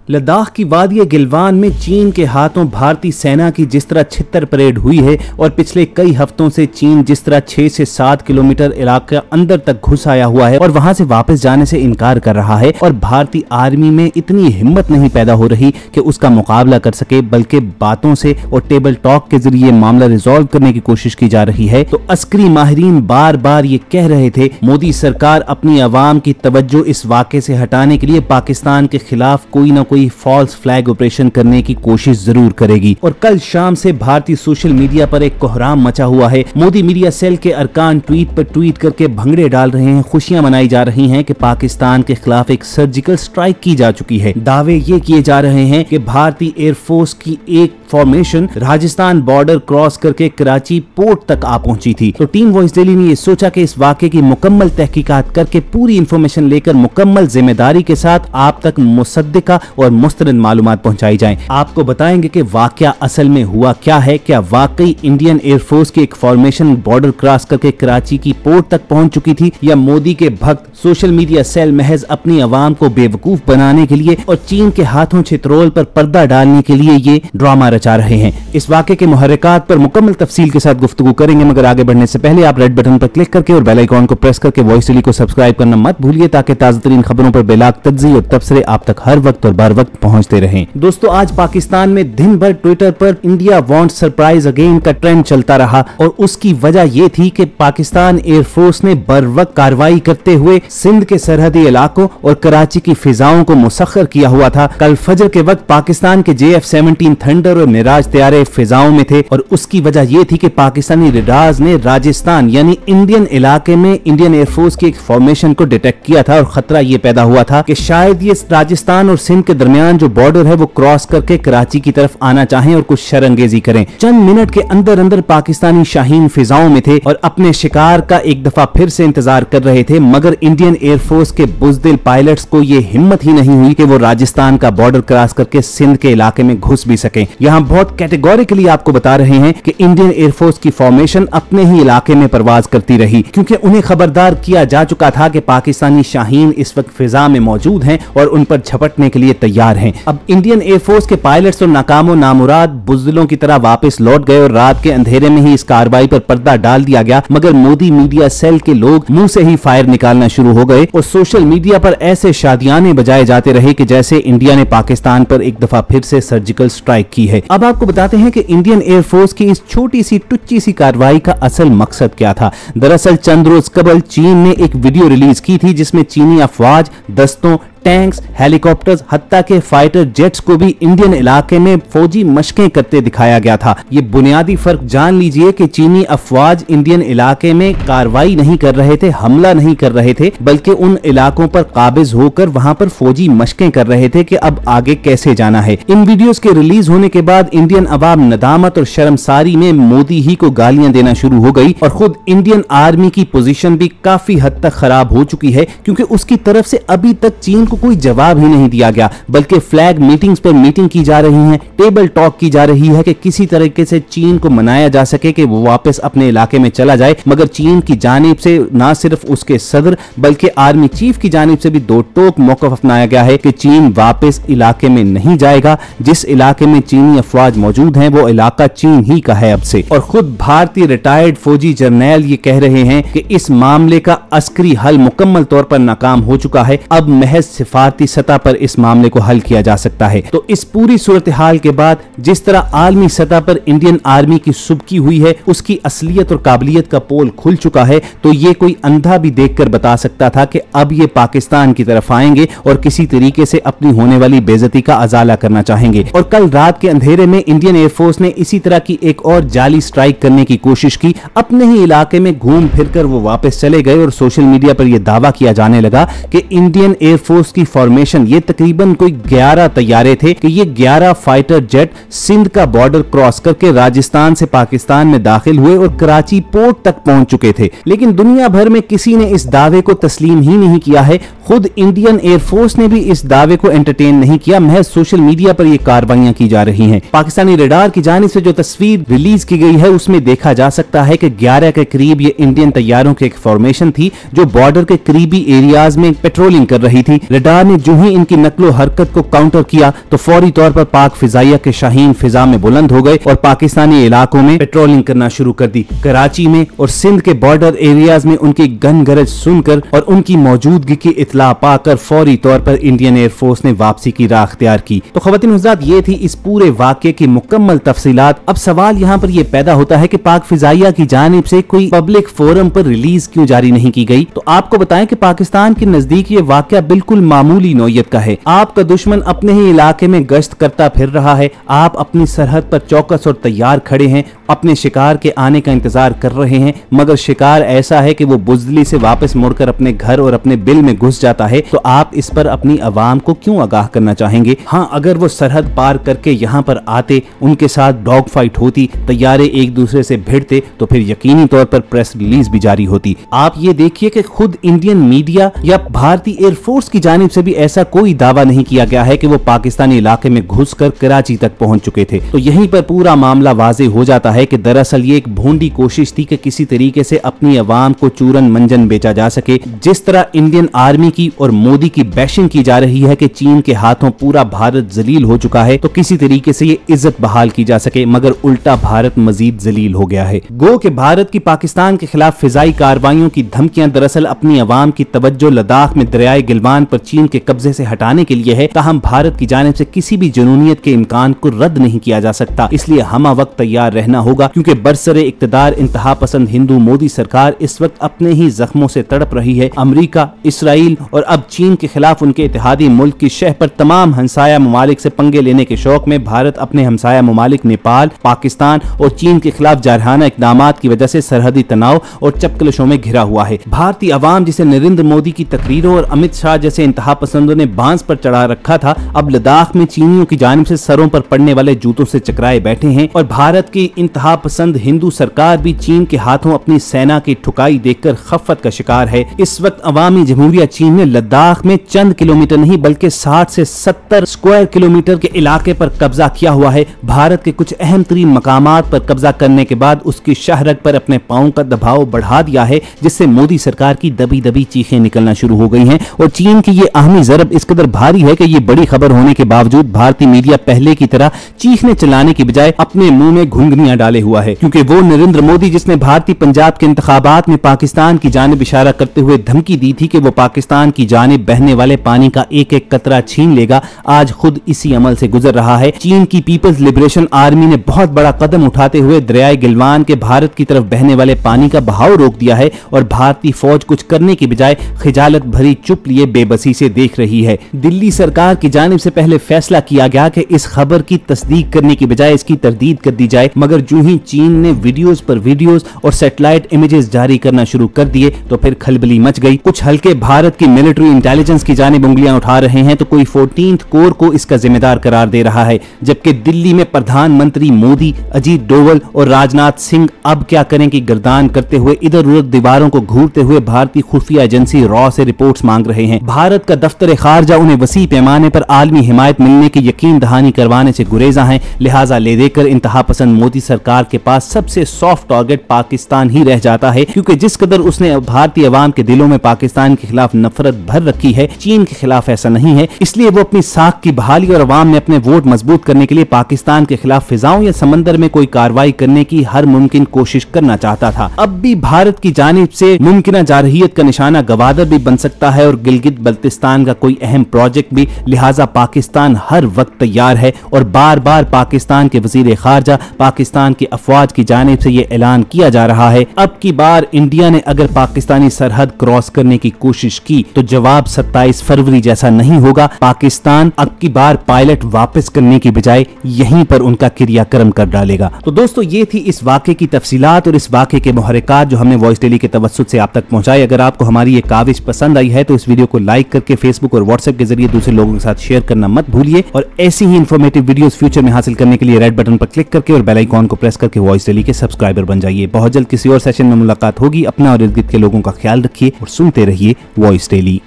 लद्दाख की वादी गिलवान में चीन के हाथों भारतीय सेना की जिस तरह छितर परेड हुई है और पिछले कई हफ्तों से चीन जिस तरह 6 से 7 किलोमीटर इलाके अंदर तक घुस आया हुआ है और वहां से वापस जाने से इनकार कर रहा है और भारतीय आर्मी में इतनी हिम्मत नहीं पैदा हो रही कि उसका मुकाबला कर सके, बल्कि बातों से और टेबल टॉक के जरिए मामला रिजॉल्व करने की कोशिश की जा रही है। तो अस्करी माहिरीन बार बार ये कह रहे थे मोदी सरकार अपनी आवाम की तवज्जो इस वाक़े से हटाने के लिए पाकिस्तान के खिलाफ कोई ना कोई फॉल्स फ्लैग ऑपरेशन करने की कोशिश जरूर करेगी। और कल शाम से भारतीय सोशल मीडिया पर एक कोहराम मचा हुआ है। मोदी मीडिया सेल के अरकान ट्वीट पर ट्वीट करके भंगड़े डाल रहे हैं, खुशियां मनाई जा रही हैं कि पाकिस्तान के खिलाफ एक सर्जिकल स्ट्राइक की जा चुकी है। दावे ये किए जा रहे हैं कि भारतीय एयरफोर्स की एक फॉर्मेशन राजस्थान बॉर्डर क्रॉस करके कराची पोर्ट तक आ पहुंची थी। तो टीम वॉइस डेली ने ये सोचा कि इस वाक़े की मुकम्मल तहकीकात करके पूरी इंफॉर्मेशन लेकर मुकम्मल जिम्मेदारी के साथ आप तक मुसद्दिका और मुस्तरद मालूमात पहुंचाई जाएं। आपको बताएंगे कि वाकया असल में हुआ क्या है। क्या वाकई इंडियन एयरफोर्स की एक फॉर्मेशन बॉर्डर क्रॉस करके कराची की पोर्ट तक पहुंच चुकी थी, या मोदी के भक्त सोशल मीडिया सेल महज अपनी आवाम को बेवकूफ बनाने के लिए और चीन के हाथों छितरोल पर पर्दा डालने के लिए ये ड्रामा रचा रहे हैं। इस वाक़े के मुहर्रिकात पर मुकम्मल तफसील के साथ गुफ्तगू करेंगे, मगर आगे बढ़ने से पहले आप रेड बटन पर क्लिक करके और बेल आइकॉन को प्रेस करके वॉइस डेली को सब्सक्राइब करना मत भूलिए, ताकि ताज़ा तरीन खबरों पर बेलाग तज्ज़ी और तबसरे आप तक हर वक्त और बर वक्त पहुंचते रहें। दोस्तों, आज पाकिस्तान में दिन भर ट्विटर पर इंडिया वांट्स सरप्राइज अगेन का ट्रेंड चलता रहा और उसकी वजह यह थी कि पाकिस्तान एयरफोर्स ने बर वक्त कार्रवाई करते हुए सिंध के सरहदी इलाकों और कराची की फिजाओं को मुसख्खर किया हुआ था। कल फजर के वक्त पाकिस्तान के JF-17 थंडर और मिराज तैयारे फिजाओं में थे और उसकी वजह यह थी कि पाकिस्तानी रडार्स ने राजस्थान यानी इंडियन इलाके में इंडियन एयरफोर्स की एक फॉर्मेशन को डिटेक्ट किया था और खतरा यह पैदा हुआ था कि शायद ये राजस्थान और सिंध के दरमियान जो बॉर्डर है वो क्रॉस करके कराची की तरफ आना चाहें और कुछ शरंगेजी करें। चंद मिनट के अंदर अंदर पाकिस्तानी शाहीन फिजाओं में थे और अपने शिकार का एक दफा फिर से इंतजार कर रहे थे, मगर इंडियन एयरफोर्स के बुज़दिल पायलट्स को यह हिम्मत ही नहीं हुई कि वो राजस्थान का बॉर्डर क्रॉस करके सिंध के इलाके में घुस भी सके। यहाँ बहुत कैटेगोरिकली आपको बता रहे हैं कि इंडियन एयरफोर्स की फॉर्मेशन अपने ही इलाके में परवाज करती रही, क्योंकि उन्हें खबरदार किया जा चुका था कि पाकिस्तानी शाहीन इस वक्त फिजा में मौजूद हैं और उन पर झपटने के लिए तैयार हैं। अब इंडियन एयरफोर्स के पायलट्स और नाकामो नामुराद बुज़दिलों की तरह वापस लौट गए और रात के अंधेरे में ही इस कार्रवाई पर पर्दा डाल दिया गया, मगर मोदी मीडिया सेल के लोग मुंह से ही फायर निकालना शुरू हो गए और सोशल मीडिया पर ऐसे शादियाने बजाए जाते रहे कि जैसे इंडिया ने पाकिस्तान पर एक दफा फिर से सर्जिकल स्ट्राइक की है। अब आपको बताते हैं कि इंडियन एयरफोर्स की इस छोटी सी टुच्ची सी कार्रवाई का असल मकसद क्या था। दरअसल चंद रोज कबल चीन ने एक वीडियो रिलीज की थी जिसमें चीनी अफवाज, दस्तों, टैंक्स, हेलीकॉप्टर्स, हत्ता के फाइटर जेट्स को भी इंडियन इलाके में फौजी मशकें करते दिखाया गया था। ये बुनियादी फर्क जान लीजिए कि चीनी अफवाज इंडियन इलाके में कार्रवाई नहीं कर रहे थे, हमला नहीं कर रहे थे, बल्कि उन इलाकों पर काबिज होकर वहां पर फौजी मशकें कर रहे थे कि अब आगे कैसे जाना है। इन वीडियोस के रिलीज होने के बाद इंडियन अवाम नदामत और शर्मसारी में मोदी ही को गालियां देना शुरू हो गई और खुद इंडियन आर्मी की पोजीशन भी काफी हद तक खराब हो चुकी है, क्योंकि उसकी तरफ से अभी तक चीन कोई जवाब ही नहीं दिया गया, बल्कि फ्लैग मीटिंग्स पर मीटिंग की जा रही है, टेबल टॉक की जा रही है कि किसी तरीके से चीन को मनाया जा सके कि वो वापस अपने इलाके में चला जाए। मगर चीन की जानिब से ना सिर्फ उसके सदर बल्कि आर्मी चीफ की जानिब से भी दो टोक मौक़िफ़ अपनाया गया है कि चीन वापस इलाके में नहीं जाएगा। जिस इलाके में चीनी अफवाज मौजूद हैं वो इलाका चीन ही का है अब से। और खुद भारतीय रिटायर्ड फौजी जर्नैल ये कह रहे हैं कि इस मामले का अस्करी हल मुकम्मल तौर पर नाकाम हो चुका है, अब महज सिफारती सतह पर इस मामले को हल किया जा सकता है। तो इस पूरी सूरत हाल के बाद जिस तरह आलमी सतह पर इंडियन आर्मी की सुबकी हुई है, उसकी असलियत और काबिलियत का पोल खुल चुका है, तो ये कोई अंधा भी देखकर बता सकता था कि अब ये पाकिस्तान की तरफ आएंगे और किसी तरीके से अपनी होने वाली बेइज्जती का अजाला करना चाहेंगे। और कल रात के अंधेरे में इंडियन एयरफोर्स ने इसी तरह की एक और जाली स्ट्राइक करने की कोशिश की। अपने ही इलाके में घूम फिरकर वो वापस चले गए और सोशल मीडिया पर यह दावा किया जाने लगा कि इंडियन एयरफोर्स की फॉर्मेशन ये तकरीबन कोई 11 तैयारे थे कि ये 11 फाइटर जेट सिंध का बॉर्डर क्रॉस करके राजस्थान से पाकिस्तान में दाखिल हुए और कराची पोर्ट तक पहुंच चुके थे। लेकिन दुनिया भर में किसी ने इस दावे को तस्लीम ही नहीं किया है। खुद इंडियन एयरफोर्स ने भी इस दावे को एंटरटेन नहीं किया, महज सोशल मीडिया पर ये कार्रवाइयां की जा रही हैं। पाकिस्तानी रडार की जानिब से जो तस्वीर रिलीज की गई है उसमें देखा जा सकता है कि 11 के करीब ये इंडियन तैयारों की एक फॉर्मेशन थी जो बॉर्डर के करीबी एरियाज में पेट्रोलिंग कर रही थी। रडार ने जो ही इनकी नकलो हरकत को काउंटर किया तो फौरी तौर पर पाक फिजाइया के शाहीन फिजा में बुलंद हो गए और पाकिस्तानी इलाकों में पेट्रोलिंग करना शुरू कर दी। कराची में और सिंध के बॉर्डर एरियाज में उनकी गन गरज सुनकर और उनकी मौजूदगी की इतला पाकर फौरी तौर पर इंडियन एयरफोर्स ने वापसी की राह अख्तियार की। तो ख्वातीन हुज़रात, ये थी इस पूरे वाक़े की मुकम्मल तफसीलात। अब सवाल यहाँ पर यह पैदा होता है कि पाक फिजाइया की जानिब से कोई पब्लिक फोरम पर रिलीज क्यों जारी नहीं की गई। तो आपको बताएं कि पाकिस्तान के नजदीक ये वाक़या बिल्कुल मामूली नौयत का है। आपका दुश्मन अपने ही इलाके में गश्त करता फिर रहा है, आप अपनी सरहद पर चौकस और तैयार खड़े हैं, अपने शिकार के आने का इंतजार कर रहे हैं, मगर शिकार ऐसा है कि वो बुजदली से वापस मुड़कर अपने घर और अपने बिल में घुस जाता है। तो आप इस पर अपनी अवाम को क्यों आगाह करना चाहेंगे? हाँ, अगर वो सरहद पार करके यहाँ पर आते, उनके साथ डॉग फाइट होती, तैयारे एक दूसरे से भिड़ते, तो फिर यकीनी तौर पर प्रेस रिलीज भी जारी होती। आप ये देखिए कि खुद इंडियन मीडिया या भारतीय एयरफोर्स की जानिब से भी ऐसा कोई दावा नहीं किया गया है कि वो पाकिस्तानी इलाके में घुसकर कराची तक पहुंच चुके थे। तो यहीं पर पूरा मामला वाज़ेह हो जाता है कि दरअसल ये एक भोंडी कोशिश थी कि किसी तरीके से अपनी अवाम को चूरन मंजन बेचा जा सके। जिस तरह इंडियन आर्मी की और मोदी की बैशिंग की जा रही है कि चीन के हाथों पूरा भारत जलील हो चुका है, तो किसी तरीके से ये इज्जत बहाल की जा सके, मगर उल्टा भारत मजीद जलील हो गया है। गो कि भारत की पाकिस्तान के खिलाफ फिजाई कार्रवाइयों की धमकियां दरअसल अपनी अवाम की तवज्जो लद्दाख में दरियाए गिलवान पर चीन के कब्जे से हटाने के लिए है। ताहम भारत की जानिब से किसी भी जुनूनियत के इम्कान को रद्द नहीं किया जा सकता। इसलिए हम वक्त तैयार रहना होगा, क्योंकि बरसरे इक्तदार इंतहा पसंद हिंदू मोदी सरकार इस वक्त अपने ही जख्मों से तड़प रही है। अमरीका, इसराइल और अब चीन के खिलाफ उनके इत्तेहादी मुल्क की शह पर तमाम हमसाया ममालिक से पंगे लेने के शौक में भारत अपने हमसाया ममालिक नेपाल, पाकिस्तान और चीन के खिलाफ जारहाना इकदामात की वजह से सरहदी तनाव और चपकलशों में घिरा हुआ है। भारतीय अवाम जिसे नरेंद्र मोदी की तकरीरों और अमित शाह जैसे इंतहा पसंदों ने बांस पर चढ़ा रखा था, अब लद्दाख में चीनियों की जानिब से सरों पर पड़ने वाले जूतों से चकराए बैठे हैं। और भारत की इंतहा पसंद हिंदू सरकार भी चीन के हाथों अपनी सेना की ठुकाई देखकर खफत का शिकार है। इस वक्त अवामी जमहूरिया चीन ने लद्दाख में चंद किलोमीटर नहीं बल्कि 60 से 70 स्क्वायर किलोमीटर के इलाके पर कब्जा किया हुआ है। भारत के कुछ अहम तरीन मकामात पर कब्जा करने के बाद उसकी शहरग पर अपने पांव का दबाव बढ़ा दिया है, जिससे मोदी सरकार की दबी दबी चीखें निकलना शुरू हो गई हैं। और चीन की ये अहमी ज़रब इस कदर भारी है कि ये बड़ी खबर होने के बावजूद भारतीय मीडिया पहले की तरह चीखने चलाने की बजाय अपने मुंह में घुंघनियां डाले हुआ है, क्योंकि वो नरेंद्र मोदी जिसने भारतीय पंजाब के इंतखाबात में पाकिस्तान की जानिब इशारा करते हुए धमकी दी थी कि वो पाकिस्तान की जानिब बहने वाले पानी का एक एक कतरा छीन लेगा, आज खुद इसी अमल से गुजर रहा है। चीन की पीपल्स लिबरेशन आर्मी ने बहुत बड़ा कदम उठाते हुए दरियाए गिलवान के भारत की तरफ बहने वाले पानी का बहाव रोक दिया है और भारतीय फौज कुछ करने की बजाय खिजालत भरी चुप लिए बेबसी से देख रही है। दिल्ली सरकार की जानिब से पहले फैसला किया गया कि इस खबर की तस्दीक करने की बजाय इसकी तरदीद कर दी जाए, मगर जो ही चीन ने वीडियोस पर वीडियोस और सैटेलाइट इमेजेस जारी करना शुरू कर दिए तो फिर खलबली मच गई। कुछ हल्के भारत की मिलिट्री इंटेलिजेंस की जानिब उंगलियां उठा रहे हैं तो कोई 14th कोर को इसका जिम्मेदार करार दे रहा है, जबकि दिल्ली में प्रधानमंत्री मोदी, अजीत डोवल और राजनाथ सिंह अब क्या करें कि गर्दान करते हुए इधर उधर दीवारों को घूरते हुए भारतीय खुफिया एजेंसी रॉ से रिपोर्ट्स मांग रहे हैं। भारत का दफ्तर खारजा उन्हें वसी पैमाने पर आलमी हिमायत मिलने की यकीन दहानी करवाने से गुरेजा है, लिहाजा ले देकर इंतहा पसंद मोदी सरकार के पास सबसे सॉफ्ट टारगेट पाकिस्तान ही रह जाता है, क्योंकि जिस कदर उसने भारतीय अवाम के दिलों में पाकिस्तान के खिलाफ नफरत भर रखी है, चीन के खिलाफ ऐसा नहीं है। इसलिए वो अपनी साख की बहाली और अवाम में अपने वोट मजबूत करने के लिए पाकिस्तान के खिलाफ फिजाओं या समंदर में कोई कार्रवाई करने की हर मुमकिन कोशिश करना चाहता था। अब भी भारत की जानिब से मुमकिन जारहियत का निशाना गवादर भी बन सकता है और गिलगित बल्तिस्तान का कोई अहम प्रोजेक्ट भी, लिहाजा पाकिस्तान हर वक्त तैयार है और बार बार पाकिस्तान के वजीर खारजा, पाकिस्तान की अफवाज की जानिब से ये ऐलान किया जा रहा है। अब की बार इंडिया ने अगर पाकिस्तानी सरहद क्रॉस करने की कोशिश की तो जवाब 27 फरवरी जैसा नहीं होगा। पाकिस्तान अब की बार पायलट वापस करने की बजाय यहीं पर उनका क्रियाक्रम कर डालेगा। तो दोस्तों, ये थी इस वाक़े की तफसीलात और इस वाक़े के मुहर्रिकात जो हमने वॉइस डेली के तवस्सुत से आप तक पहुंचाए। अगर आपको हमारी ये काविश पसंद आई है तो इस वीडियो को लाइक करके फेसबुक और व्हाट्सएप के जरिए दूसरे लोगों के साथ शेयर करना मत भूलिए और ऐसी ही इंफॉर्मेटिव वीडियोस फ्यूचर में हासिल करने के लिए रेड बटन पर क्लिक करके और बेल आइकॉन को प्रेस करके वॉइस डेली के सब्सक्राइबर बन जाइए। बहुत जल्द किसी और सेशन में मुलाकात होगी। अपना और इर्द गिर्द के लोगों का ख्याल रखिए और सुनते रहिए वॉइस डेली।